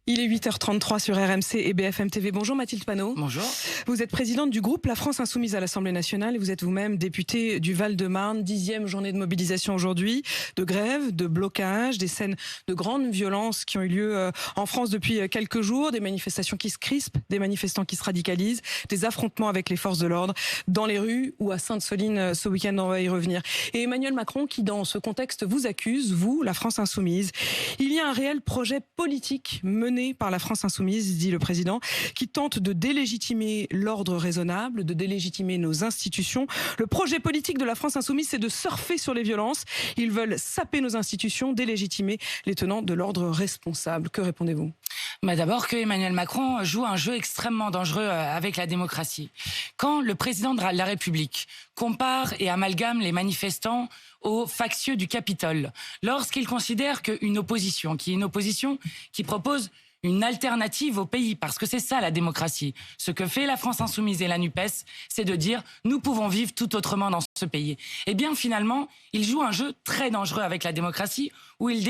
Il est 8h33 sur RMC et BFM TV. Bonjour Mathilde Panot. Bonjour. Vous êtes présidente du groupe La France Insoumise à l'Assemblée nationale et vous êtes vous-même députée du Val-de-Marne. 10e journée de mobilisation aujourd'hui, de grève, de blocage, des scènes de grande violence qui ont eu lieu en France depuis quelques jours, des manifestations qui se crispent, des manifestants qui se radicalisent, des affrontements avec les forces de l'ordre dans les rues ou à Sainte-Soline ce week-end, on va y revenir. Et Emmanuel Macron qui dans ce contexte vous accuse, vous, la France Insoumise. Il y a un réel projet politique mené par la France Insoumise, dit le président, qui tente de délégitimer l'ordre raisonnable, de délégitimer nos institutions. Le projet politique de la France Insoumise, c'est de surfer sur les violences. Ils veulent saper nos institutions, délégitimer les tenants de l'ordre responsable. Que répondez-vous ? D'abord que Emmanuel Macron joue un jeu extrêmement dangereux avec la démocratie. Quand le président de la République compare et amalgame les manifestants aux factieux du Capitole, lorsqu'il considère qu'une opposition, qui est une opposition qui propose une alternative au pays, parce que c'est ça la démocratie. Ce que fait la France Insoumise et la NUPES, c'est de dire nous pouvons vivre tout autrement dans ce pays. Eh bien finalement, il joue un jeu très dangereux avec la démocratie, où il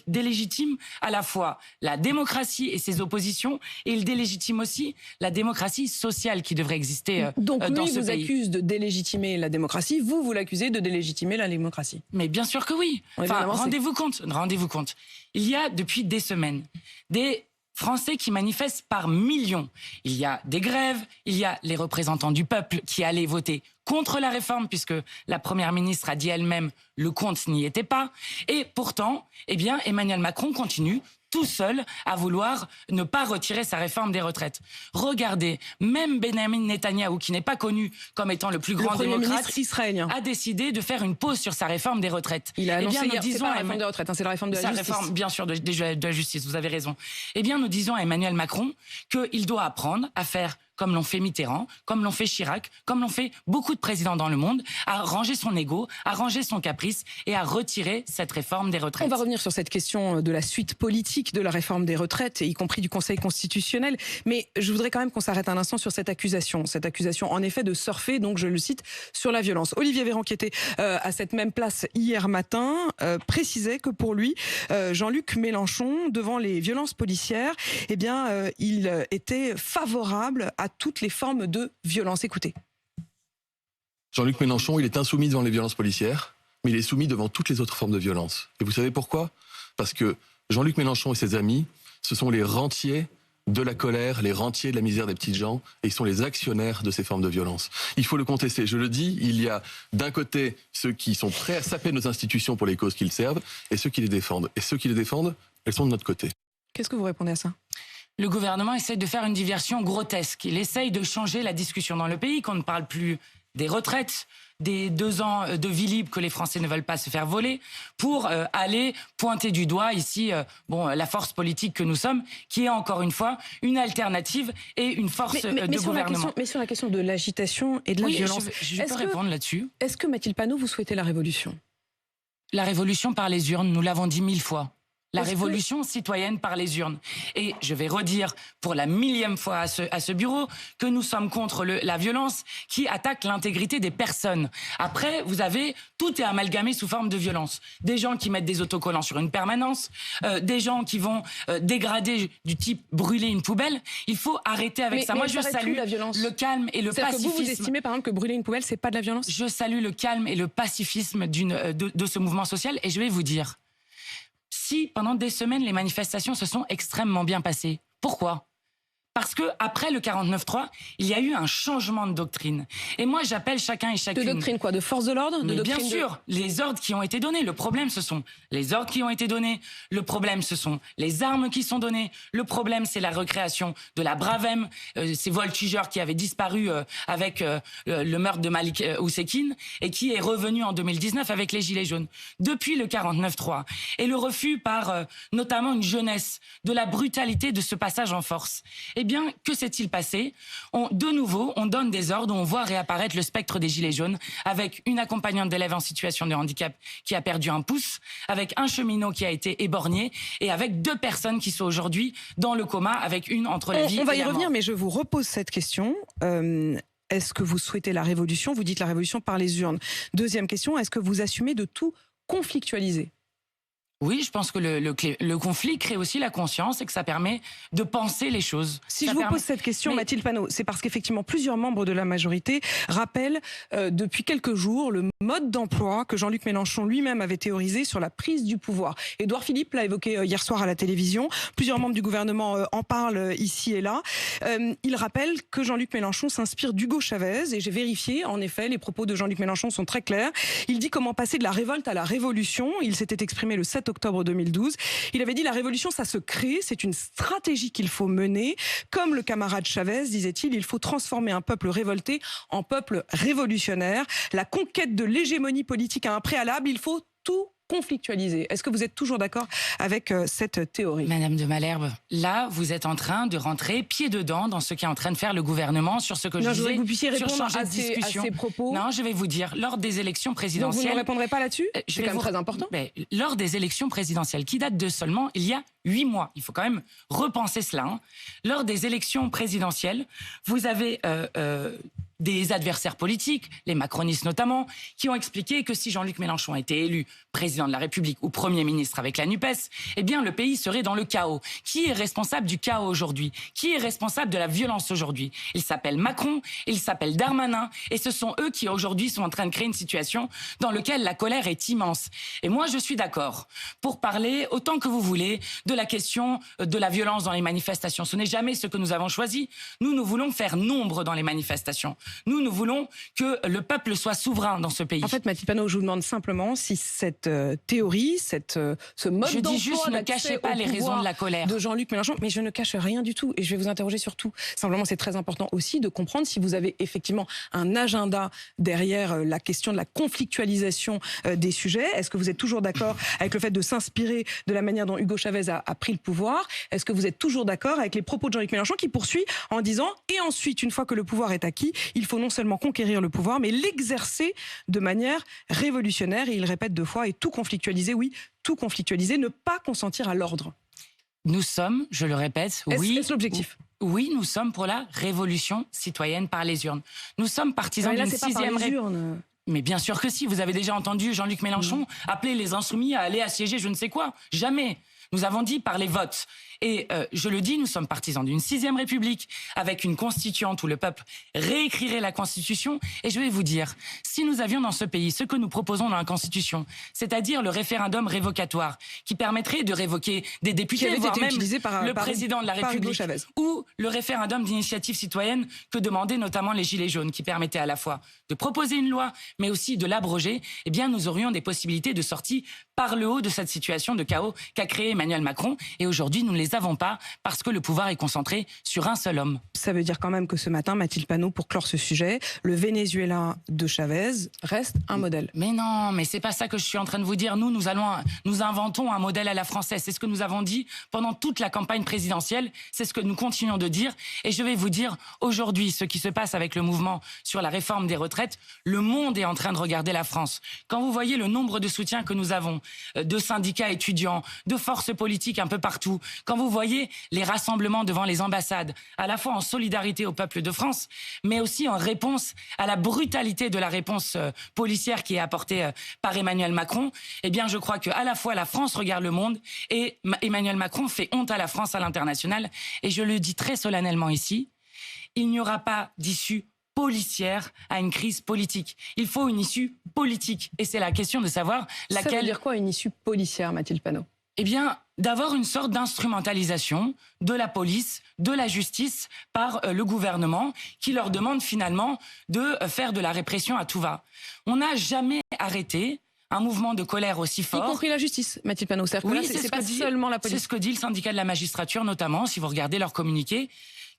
délégitime à la fois la démocratie et ses oppositions, et il délégitime aussi la démocratie sociale qui devrait exister Donc, dans ce pays. Donc lui vous accuse de délégitimer la démocratie, vous l'accusez de délégitimer la démocratie. Mais bien sûr que oui. Enfin, rendez-vous compte. Il y a depuis des semaines des Français qui manifestent par millions. Il y a des grèves, il y a les représentants du peuple qui allaient voter contre la réforme, puisque la Première ministre a dit elle-même le compte n'y était pas. Et pourtant, Emmanuel Macron continue tout seul à vouloir ne pas retirer sa réforme des retraites. Regardez, même Benjamin Netanyahou, qui n'est pas connu comme étant le plus grand démocrate, israélien, a décidé de faire une pause sur sa réforme des retraites. Il a annoncé c'est pas la réforme des retraites, c'est la réforme de la justice. Réforme, bien sûr, de la justice, vous avez raison. Nous disons à Emmanuel Macron qu'il doit apprendre à faire comme l'ont fait Mitterrand, comme l'ont fait Chirac, comme l'ont fait beaucoup de présidents dans le monde, à ranger son ego, à ranger son caprice et à retirer cette réforme des retraites. On va revenir sur cette question de la suite politique de la réforme des retraites, y compris du Conseil constitutionnel. Mais je voudrais quand même qu'on s'arrête un instant sur cette accusation en effet de surfer, donc je le cite, sur la violence. Olivier Véran, qui était à cette même place hier matin, précisait que pour lui, Jean-Luc Mélenchon, devant les violences policières, il était favorable à toutes les formes de violence. Écoutez. Jean-Luc Mélenchon, il est insoumis devant les violences policières, mais il est soumis devant toutes les autres formes de violence. Et vous savez pourquoi ? Parce que Jean-Luc Mélenchon et ses amis, ce sont les rentiers de la colère, les rentiers de la misère des petites gens, et ils sont les actionnaires de ces formes de violence. Il faut le contester. Je le dis, il y a d'un côté ceux qui sont prêts à saper nos institutions pour les causes qu'ils servent, et ceux qui les défendent. Et ceux qui les défendent, elles sont de notre côté. Qu'est-ce que vous répondez à ça ? Le gouvernement essaye de faire une diversion grotesque. Il essaye de changer la discussion dans le pays, qu'on ne parle plus des retraites, des 2 ans de vie libre que les Français ne veulent pas se faire voler, pour aller pointer du doigt ici la force politique que nous sommes, qui est encore une fois une alternative et une force de gouvernement. Mais sur la question de l'agitation et de la violence, je peux répondre là-dessus. Est-ce que Mathilde Panot, vous souhaitez la révolution ? La révolution par les urnes, nous l'avons dit 1000 fois. La révolution citoyenne par les urnes. Et je vais redire pour la 1000e fois à ce bureau que nous sommes contre la violence qui attaque l'intégrité des personnes. Après, vous avez tout est amalgamé sous forme de violence. Des gens qui mettent des autocollants sur une permanence, des gens qui vont dégrader du type brûler une poubelle. Il faut arrêter avec ça. Moi, je salue le calme et le pacifisme. Vous estimez par exemple que brûler une poubelle, c'est pas de la violence ? Je salue le calme et le pacifisme de ce mouvement social et je vais vous dire. Si pendant des semaines, les manifestations se sont extrêmement bien passées. Pourquoi ? Parce que après le 49.3, il y a eu un changement de doctrine. Et moi, j'appelle chacun et chacune... De doctrine quoi ? De force de l'ordre ? Bien sûr, les ordres qui ont été donnés. Le problème, ce sont les ordres qui ont été donnés. Le problème, ce sont les armes qui sont données. Le problème, c'est la recréation de la Bravem, ces voltigeurs qui avaient disparu avec le meurtre de Malik Oussekine et qui est revenu en 2019 avec les Gilets jaunes. Depuis le 49.3 et le refus par notamment une jeunesse de la brutalité de ce passage en force. Eh bien, que s'est-il passé ? De nouveau, on donne des ordres, on voit réapparaître le spectre des Gilets jaunes avec une accompagnante d'élèves en situation de handicap qui a perdu un pouce, avec un cheminot qui a été éborgné et avec 2 personnes qui sont aujourd'hui dans le coma avec une entre la vie et la mort. On va y revenir, mais je vous repose cette question. Est-ce que vous souhaitez la révolution ? Vous dites la révolution par les urnes. Deuxième question, est-ce que vous assumez de tout conflictualiser ? Oui, je pense que le conflit crée aussi la conscience et que ça permet de penser les choses. Si ça je vous pose cette question, Mathilde Panot, c'est parce qu'effectivement plusieurs membres de la majorité rappellent depuis quelques jours le mode d'emploi que Jean-Luc Mélenchon lui-même avait théorisé sur la prise du pouvoir. Édouard Philippe l'a évoqué hier soir à la télévision. Plusieurs membres du gouvernement en parlent ici et là. Il rappelle que Jean-Luc Mélenchon s'inspire d'Hugo Chavez et j'ai vérifié. En effet, les propos de Jean-Luc Mélenchon sont très clairs. Il dit comment passer de la révolte à la révolution. Il s'était exprimé le 7 octobre 2012. Il avait dit la révolution, ça se crée, c'est une stratégie qu'il faut mener. Comme le camarade Chavez, disait-il, il faut transformer un peuple révolté en peuple révolutionnaire. La conquête de l'hégémonie politique a un préalable, il faut tout conflictualiser. Est-ce que vous êtes toujours d'accord avec cette théorie? Madame de Malherbe, là, vous êtes en train de rentrer pied dedans dans ce qu'est en train de faire le gouvernement sur ce que je disais. Que vous puissiez répondre à discussion. ces propos. Non, je vais vous dire, lors des élections présidentielles... Donc vous ne répondrez pas là-dessus? C'est quand même très important. Lors des élections présidentielles, qui datent de seulement il y a 8 mois, il faut quand même repenser cela. Hein. Lors des élections présidentielles, vous avez... des adversaires politiques, les macronistes notamment, qui ont expliqué que si Jean-Luc Mélenchon était élu président de la République ou Premier ministre avec la NUPES, eh bien le pays serait dans le chaos. Qui est responsable du chaos aujourd'hui? Qui est responsable de la violence aujourd'hui? Il s'appelle Macron, il s'appelle Darmanin, et ce sont eux qui aujourd'hui sont en train de créer une situation dans laquelle la colère est immense. Et moi je suis d'accord pour parler autant que vous voulez de la question de la violence dans les manifestations. Ce n'est jamais ce que nous avons choisi. Nous voulons faire nombre dans les manifestations. Nous voulons que le peuple soit souverain dans ce pays. En fait, Mathilde Panot, je vous demande simplement si cette théorie, ce mode d'emploi... Je dis juste, ne cachez pas les raisons de la colère. De Jean-Luc Mélenchon, mais je ne cache rien du tout et je vais vous interroger sur tout. Simplement, c'est très important aussi de comprendre si vous avez effectivement un agenda derrière la question de la conflictualisation des sujets. Est-ce que vous êtes toujours d'accord avec le fait de s'inspirer de la manière dont Hugo Chavez a pris le pouvoir? Est-ce que vous êtes toujours d'accord avec les propos de Jean-Luc Mélenchon qui poursuit en disant « et ensuite, une fois que le pouvoir est acquis, il faut non seulement conquérir le pouvoir, mais l'exercer de manière révolutionnaire. » Et il répète 2 fois, et tout conflictualiser, oui, tout conflictualiser, ne pas consentir à l'ordre. Nous sommes, je le répète, Est-ce l'objectif? Oui, nous sommes pour la révolution citoyenne par les urnes. Nous sommes partisans d'une 6e république. Mais bien sûr que si, vous avez déjà entendu Jean-Luc Mélenchon appeler les insoumis à aller assiéger je ne sais quoi. Jamais. Nous avons dit par les votes. Et je le dis, nous sommes partisans d'une 6e République avec une constituante où le peuple réécrirait la Constitution. Et je vais vous dire, si nous avions dans ce pays ce que nous proposons dans la Constitution, c'est-à-dire le référendum révocatoire qui permettrait de révoquer des députés, voire même le président de la République, ou le référendum d'initiative citoyenne que demandaient notamment les Gilets jaunes, qui permettait à la fois de proposer une loi, mais aussi de l'abroger, eh bien nous aurions des possibilités de sortie par le haut de cette situation de chaos qu'a créé Emmanuel Macron. Et aujourd'hui, nous ne les avons pas parce que le pouvoir est concentré sur un seul homme. Ça veut dire quand même que ce matin, Mathilde Panot, pour clore ce sujet, le Venezuela de Chavez reste un modèle. Mais non, mais c'est pas ça que je suis en train de vous dire. Nous inventons un modèle à la française. C'est ce que nous avons dit pendant toute la campagne présidentielle. C'est ce que nous continuons de dire. Et je vais vous dire, aujourd'hui, ce qui se passe avec le mouvement sur la réforme des retraites, le monde est en train de regarder la France. Quand vous voyez le nombre de soutiens que nous avons, de syndicats étudiants, de forces politiques un peu partout, quand vous voyez les rassemblements devant les ambassades, à la fois en solidarité au peuple de France, mais aussi en réponse à la brutalité de la réponse policière qui est apportée par Emmanuel Macron, eh bien je crois qu'à la fois la France regarde le monde et Emmanuel Macron fait honte à la France à l'international. Et je le dis très solennellement ici, il n'y aura pas d'issue policière à une crise politique. Il faut une issue politique. Et c'est la question de savoir laquelle... Ça veut dire quoi une issue policière, Mathilde Panot? Eh bien, d'avoir une sorte d'instrumentalisation de la police, de la justice par le gouvernement qui leur demande finalement de faire de la répression à tout va. On n'a jamais arrêté un mouvement de colère aussi fort. Y compris la justice, Mathilde Panot. Oui, c'est pas seulement la police. C'est ce que dit le syndicat de la magistrature notamment, si vous regardez leur communiqué,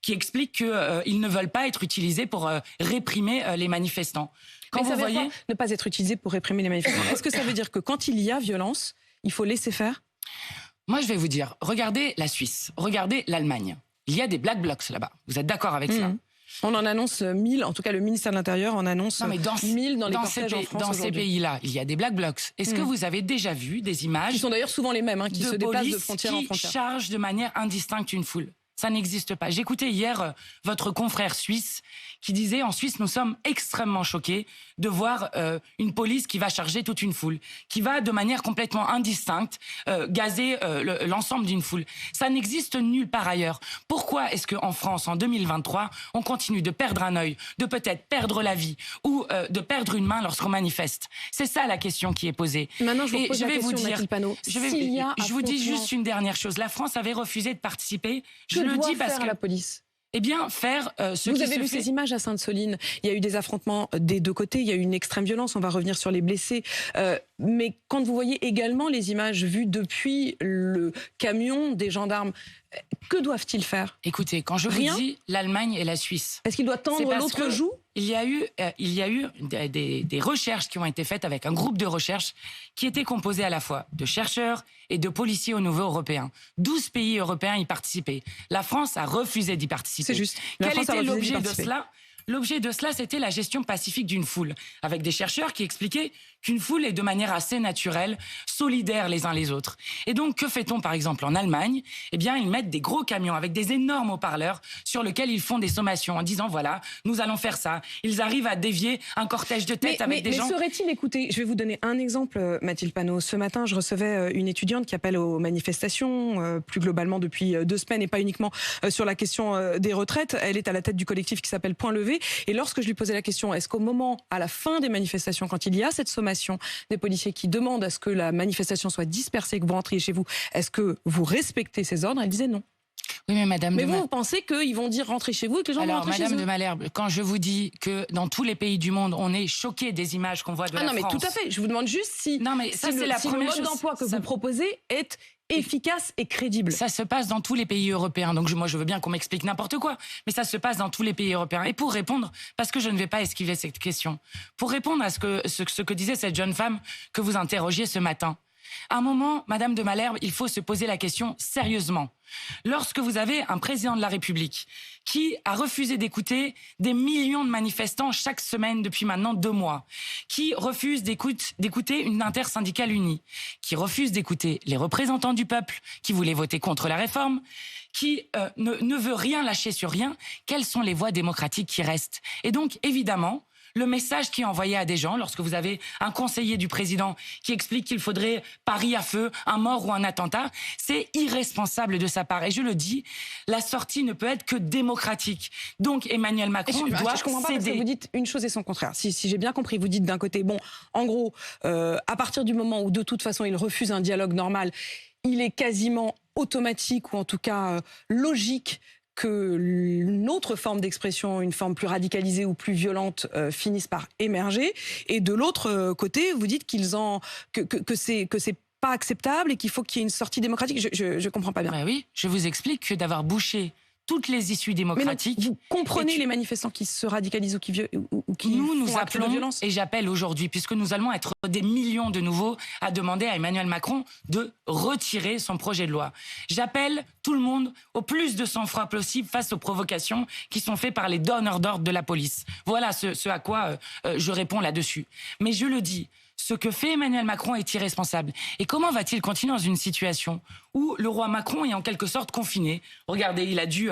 qui explique qu'ils ne veulent pas être utilisés pour réprimer les manifestants. Quand vous voyez ne pas être utilisés pour réprimer les manifestants, est-ce que ça veut dire que quand il y a violence, il faut laisser faire? Moi, je vais vous dire, regardez la Suisse, regardez l'Allemagne. Il y a des black blocs là-bas. Vous êtes d'accord avec ça? On en annonce 1000, en tout cas le ministère de l'Intérieur en annonce 1000 dans les cortèges en France. Dans ces pays-là, il y a des black blocs. Est-ce que vous avez déjà vu des images qui sont d'ailleurs souvent les mêmes, qui se déplacent de frontière en frontière, qui chargent de manière indistincte une foule? Ça n'existe pas. J'écoutais hier votre confrère suisse qui disait en Suisse, nous sommes extrêmement choqués de voir une police qui va charger toute une foule, qui va de manière complètement indistincte gazer l'ensemble d'une foule. Ça n'existe nulle part ailleurs. Pourquoi est-ce qu'en France, en 2023, on continue de perdre un œil, de peut-être perdre la vie ou de perdre une main lorsqu'on manifeste? C'est ça la question qui est posée. Maintenant, je vous pose je la vais question, vous dire, Mathilde Panot. je vous dis juste une dernière chose. La France avait refusé de participer. Je le dis parce que la police. Eh bien, faire ce Vous qui avez se vu fait. ces images à Sainte-Soline. Il y a eu des affrontements des deux côtés. Il y a eu une extrême violence. On va revenir sur les blessés. Mais quand vous voyez également les images vues depuis le camion des gendarmes, que doivent-ils faire? Écoutez, quand je Rien. vous dis l'Allemagne et la Suisse, Est-ce qu'il doit c'est tendre parce l'autre que joue? il y a eu des recherches qui ont été faites avec un groupe de recherche qui était composé à la fois de chercheurs et de policiers au niveau européen. 12 pays européens y participaient. La France a refusé d'y participer. C'est juste. La Quel France a était refusé d'y l'objet de participer. cela? L'objet de cela, c'était la gestion pacifique d'une foule, avec des chercheurs qui expliquaient qu'une foule est de manière assez naturelle, solidaire les uns les autres. Et donc, que fait-on par exemple en Allemagne? Eh bien, ils mettent des gros camions avec des énormes haut-parleurs sur lesquels ils font des sommations en disant, voilà, nous allons faire ça. Ils arrivent à dévier un cortège de tête avec des gens... Mais serait-il écouté? Je vais vous donner un exemple, Mathilde Panot. Ce matin, je recevais une étudiante qui appelle aux manifestations, plus globalement depuis 2 semaines, et pas uniquement sur la question des retraites. Elle est à la tête du collectif qui s'appelle Point Levé. Et lorsque je lui posais la question, est-ce qu'au moment, à la fin des manifestations, quand il y a cette sommation des policiers qui demandent à ce que la manifestation soit dispersée, que vous rentriez chez vous, est-ce que vous respectez ces ordres? Elle disait non. Oui, mais Madame Mais vous pensez qu'ils vont dire rentrer chez vous et que les gens vont Alors, rentrer chez Madame eux? de Malherbe, quand je vous dis que dans tous les pays du monde, on est choqué des images qu'on voit de la non, mais France... tout à fait. Je vous demande juste si, Non, mais ça, c'est la si le première mode chose. d'emploi que Ça- vous proposez est efficace et crédible. Ça se passe dans tous les pays européens. Donc moi, je veux bien qu'on m'explique n'importe quoi. Mais ça se passe dans tous les pays européens. Et pour répondre, parce que je ne vais pas esquiver cette question, pour répondre à ce que disait cette jeune femme que vous interrogiez ce matin, à un moment, Madame de Malherbe, il faut se poser la question sérieusement. Lorsque vous avez un président de la République qui a refusé d'écouter des millions de manifestants chaque semaine depuis maintenant 2 mois, qui refuse d'écouter une intersyndicale unie, qui refuse d'écouter les représentants du peuple qui voulaient voter contre la réforme, qui ne veut rien lâcher sur rien, quelles sont les voies démocratiques qui restent? Et donc, évidemment, le message qui est envoyé à des gens, lorsque vous avez un conseiller du président qui explique qu'il faudrait Paris à feu, un mort ou un attentat, c'est irresponsable de sa part. Et je le dis, la sortie ne peut être que démocratique. Donc Emmanuel Macron doit je comprends pas parce que céder. vous dites une chose et son contraire. Si j'ai bien compris, vous dites d'un côté, bon, en gros, à partir du moment où de toute façon il refuse un dialogue normal, il est quasiment automatique ou en tout cas logique que une autre forme d'expression, une forme plus radicalisée ou plus violente, finisse par émerger. Et de l'autre côté, vous dites que c'est pas acceptable et qu'il faut qu'il y ait une sortie démocratique. Je comprends pas bien. Ben oui, je vous explique que d'avoir bouché toutes les issues Mais démocratiques... donc, vous comprenez les manifestants qui se radicalisent ou qui nous font acte de appelons, violence? et j'appelle aujourd'hui, puisque nous allons être des millions de nouveaux à demander à Emmanuel Macron de retirer son projet de loi. J'appelle tout le monde au plus de sang-froid possible face aux provocations qui sont faites par les donneurs d'ordre de la police. Voilà ce à quoi je réponds là-dessus. Mais je le dis, ce que fait Emmanuel Macron est irresponsable. Et comment va-t-il continuer dans une situation où le roi Macron est en quelque sorte confiné? Regardez, il a dû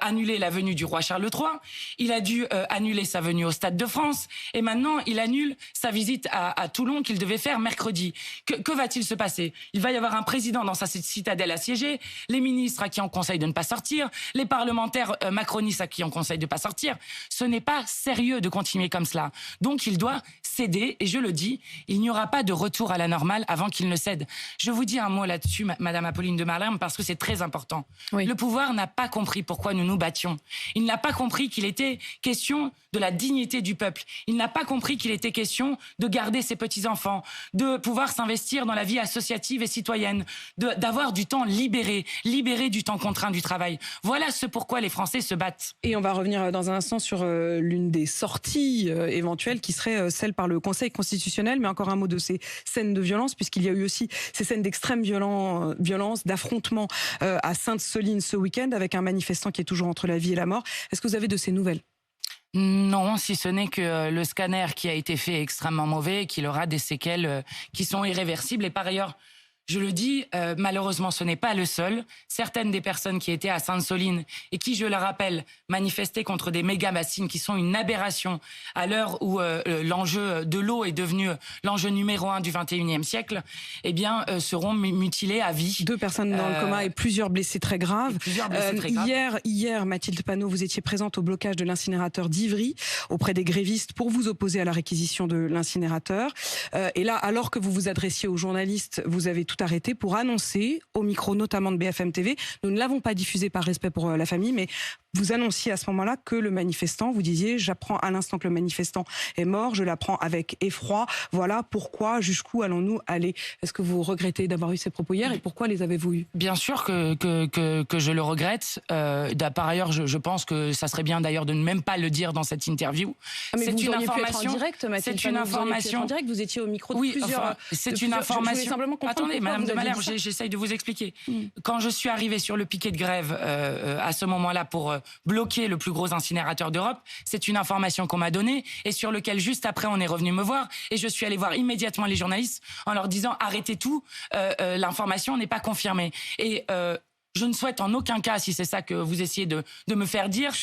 annuler la venue du roi Charles III, il a dû annuler sa venue au Stade de France, et maintenant il annule sa visite à Toulon qu'il devait faire mercredi. Que va-t-il se passer? Il va y avoir un président dans sa citadelle assiégée, les ministres à qui on conseille de ne pas sortir, les parlementaires macronistes à qui on conseille de ne pas sortir. Ce n'est pas sérieux de continuer comme cela. Donc il doit céder, et je le dis, il n'y aura pas de retour à la normale avant qu'il ne cède. Je vous dis un mot là-dessus, Madame Apolline de Malherbe, parce que c'est très important. Oui. Le pouvoir n'a pas compris pourquoi nous nous battions. Il n'a pas compris qu'il était question de la dignité du peuple. Il n'a pas compris qu'il était question de garder ses petits-enfants, de pouvoir s'investir dans la vie associative et citoyenne, d'avoir du temps libéré du temps contraint du travail. Voilà ce pourquoi les Français se battent. Et on va revenir dans un instant sur l'une des sorties éventuelles qui serait celle par le Conseil constitutionnel. Mais encore un mot de ces scènes de violence, puisqu'il y a eu aussi ces scènes d'extrême violence, d'affrontement à Sainte-Soline ce week-end avec un manifestant qui est toujours entre la vie et la mort. Est-ce que vous avez de ces nouvelles? Non, si ce n'est que le scanner qui a été fait est extrêmement mauvais et qu'il aura des séquelles qui sont irréversibles. Et par ailleurs, Je le dis, malheureusement, ce n'est pas le seul. Certaines des personnes qui étaient à Sainte-Soline et qui, je le rappelle, manifestaient contre des méga-bassines qui sont une aberration à l'heure où l'enjeu de l'eau est devenu l'enjeu numéro 1 du 21e siècle, eh bien, seront mutilées à vie. 2 personnes dans le coma et plusieurs blessés très graves. Hier, Mathilde Panot, vous étiez présente au blocage de l'incinérateur d'Ivry auprès des grévistes pour vous opposer à la réquisition de l'incinérateur. Et là, alors que vous vous adressiez aux journalistes, vous avez tout arrêté pour annoncer, au micro notamment de BFM TV, nous ne l'avons pas diffusé par respect pour la famille, mais vous annonciez à ce moment-là que le manifestant, vous disiez, j'apprends à l'instant que le manifestant est mort, je l'apprends avec effroi, voilà pourquoi, jusqu'où allons-nous aller? Est-ce que vous regrettez d'avoir eu ces propos hier et pourquoi les avez-vous eus? Bien sûr que je le regrette. Par ailleurs, je pense que ça serait bien d'ailleurs de ne même pas le dire dans cette interview. C'est une information. C'est une information. En direct, vous étiez au micro de plusieurs. C'est une information. Attendez, Madame de Malherbe, j'essaye de vous expliquer. Quand je suis arrivée sur le piquet de grève à ce moment-là pour bloquer le plus gros incinérateur d'Europe, c'est une information qu'on m'a donnée et sur lequel juste après on est revenu me voir et je suis allée voir immédiatement les journalistes en leur disant arrêtez tout, l'information n'est pas confirmée. Et je ne souhaite en aucun cas, si c'est ça que vous essayez de me faire dire, que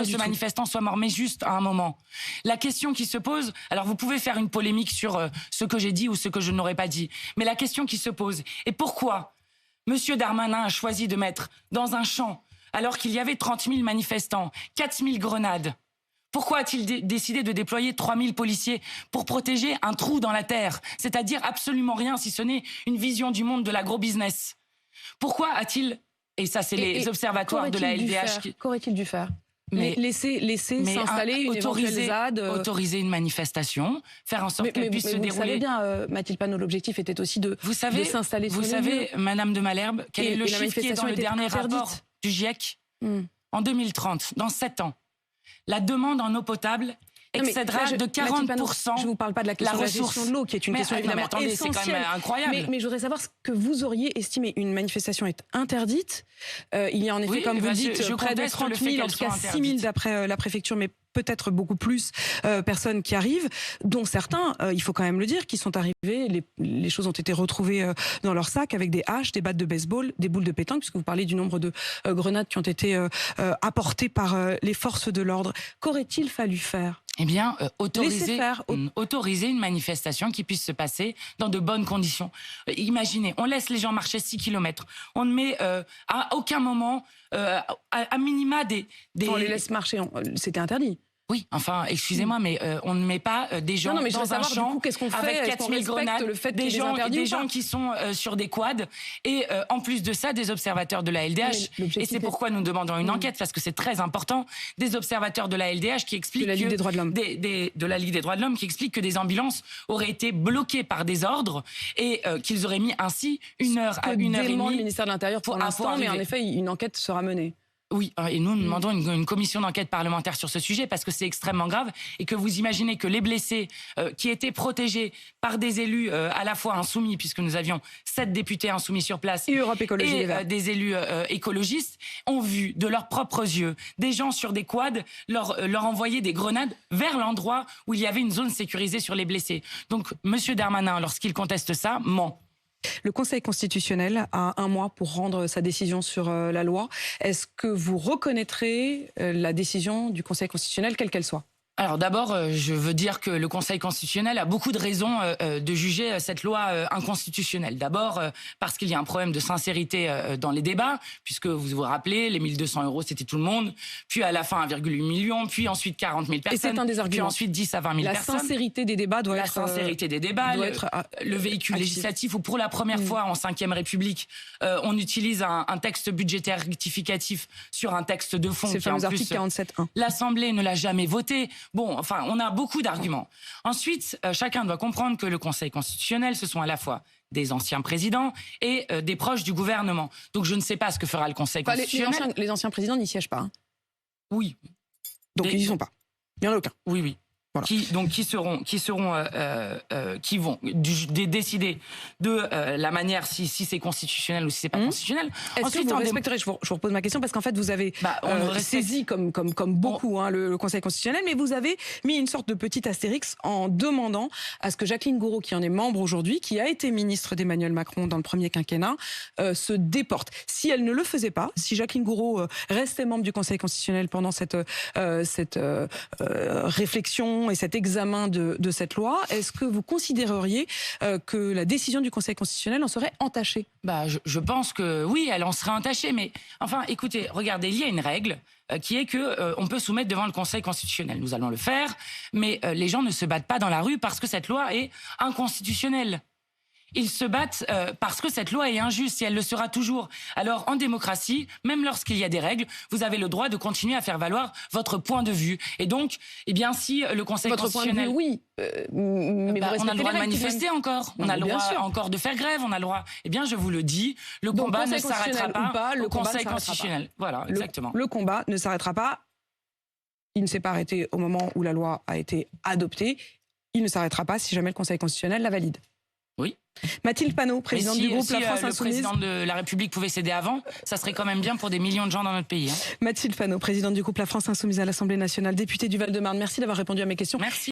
ce manifestant soit mort, mais juste à un moment. La question qui se pose, alors vous pouvez faire une polémique sur ce que j'ai dit ou ce que je n'aurais pas dit, mais la question qui se pose est pourquoi Monsieur Darmanin a choisi de mettre dans un champ, alors qu'il y avait 30 000 manifestants, 4 000 grenades. Pourquoi a-t-il décidé de déployer 3 000 policiers pour protéger un trou dans la terre, c'est-à-dire absolument rien si ce n'est une vision du monde de l'agro-business? Pourquoi a-t-il, et ça c'est les observatoires de la LDH... Qu'aurait-il dû faire? Mais laisser s'installer une éventuelle ZAD... Autoriser une manifestation, faire en sorte qu'elle puisse se dérouler... Vous savez bien, Mathilde Panot, l'objectif était aussi de s'installer sur les lieux. Vous savez, Madame de Malherbe, quel est le chiffre qui est dans le dernier rapport du GIEC? En 2030, dans 7 ans, la demande en eau potable excédera de 40%. Je ne vous parle pas de la question de la gestion de l'eau, qui est une question évidemment essentielle. C'est quand même incroyable. Mais je voudrais savoir ce que vous auriez estimé. Une manifestation est interdite. Il y a en effet, comme vous le dites, près de 30 000, en tout cas 6 000 d'après la préfecture, mais peut-être beaucoup plus personnes qui arrivent, dont certains, il faut quand même le dire, qui sont arrivés, les choses ont été retrouvées dans leur sac avec des haches, des battes de baseball, des boules de pétanque, puisque vous parlez du nombre de grenades qui ont été apportées par les forces de l'ordre. Qu'aurait-il fallu faire? Eh bien, autoriser une manifestation qui puisse se passer dans de bonnes conditions. Imaginez, on laisse les gens marcher 6 km. On ne met à aucun moment, à minima, On les laisse marcher, c'était interdit. Oui, enfin, excusez-moi, mais on ne met pas des gens dans un champ avec 4000 grenades, des gens qui sont sur des quads et en plus de ça, des observateurs de la LDH. Et c'est pourquoi nous demandons une enquête, parce que c'est très important, des observateurs de la LDH qui expliquent de la Ligue des droits de l'homme. De la Ligue des droits de l'homme qui expliquent que des ambulances auraient été bloquées par des ordres et qu'ils auraient mis ainsi 1 heure à 1 heure et demie. Le ministère de l'Intérieur pour l'instant, mais en effet, une enquête sera menée. Oui, et nous demandons une commission d'enquête parlementaire sur ce sujet parce que c'est extrêmement grave et que vous imaginez que les blessés qui étaient protégés par des élus à la fois insoumis, puisque nous avions 7 députés insoumis sur place et Europe Écologie Les Verts, des élus écologistes, ont vu de leurs propres yeux des gens sur des quads leur envoyer des grenades vers l'endroit où il y avait une zone sécurisée sur les blessés. Donc, Monsieur Darmanin, lorsqu'il conteste ça, ment. Le Conseil constitutionnel a 1 mois pour rendre sa décision sur la loi. Est-ce que vous reconnaîtrez la décision du Conseil constitutionnel, quelle qu'elle soit ? Alors d'abord, je veux dire que le Conseil constitutionnel a beaucoup de raisons de juger cette loi inconstitutionnelle. D'abord parce qu'il y a un problème de sincérité dans les débats, puisque vous vous rappelez, les 1 200 €, c'était tout le monde, puis à la fin 1,8 million, puis ensuite 40 000 personnes, et c'est un des arguments. Puis ensuite 10 à 20 000 personnes. La sincérité des débats doit être... La sincérité des débats doit être le véhicule législatif où pour la première fois en 5e République, on utilise un texte budgétaire rectificatif sur un texte de fond. C'est le fameux article 47.1. L'Assemblée ne l'a jamais voté. Bon, enfin, on a beaucoup d'arguments. Ensuite, chacun doit comprendre que le Conseil constitutionnel, ce sont à la fois des anciens présidents et des proches du gouvernement. Donc, je ne sais pas ce que fera le Conseil constitutionnel. Les anciens présidents n'y siègent pas. Hein. Oui. Donc, ils n'y sont pas. Il n'y en a aucun. Oui, oui. Voilà. Qui vont décider de la manière si c'est constitutionnel ou si c'est pas constitutionnel. Est-ce que vous respecterez, je vous repose ma question parce qu'en fait vous avez saisi comme beaucoup le Conseil constitutionnel, mais vous avez mis une sorte de petit astérix en demandant à ce que Jacqueline Gourault, qui en est membre aujourd'hui, qui a été ministre d'Emmanuel Macron dans le premier quinquennat, se déporte. Si elle ne le faisait pas, si Jacqueline Gourault restait membre du Conseil constitutionnel pendant cette réflexion et cet examen de cette loi, est-ce que vous considéreriez que la décision du Conseil constitutionnel en serait entachée? Je pense que oui, elle en serait entachée, mais enfin, écoutez, regardez, il y a une règle qui est que on peut soumettre devant le Conseil constitutionnel. Nous allons le faire, mais les gens ne se battent pas dans la rue parce que cette loi est inconstitutionnelle. Ils se battent parce que cette loi est injuste et elle le sera toujours. Alors, en démocratie, même lorsqu'il y a des règles, vous avez le droit de continuer à faire valoir votre point de vue. Et donc, eh bien, si le Conseil constitutionnel... Votre point de vue, oui. Mais on a le droit de manifester encore. On a le droit encore de faire grève. On a le droit... Eh bien, je vous le dis, le combat ne s'arrêtera pas au Conseil constitutionnel. Voilà, exactement. Le combat ne s'arrêtera pas. Il ne s'est pas arrêté au moment où la loi a été adoptée. Il ne s'arrêtera pas si jamais le Conseil constitutionnel la valide. Oui. Mathilde Panot, présidente du groupe La France Insoumise. Le président de la République pouvait céder avant, ça serait quand même bien pour des millions de gens dans notre pays. Mathilde Panot, présidente du groupe La France Insoumise à l'Assemblée nationale, députée du Val-de-Marne. Merci d'avoir répondu à mes questions. Merci.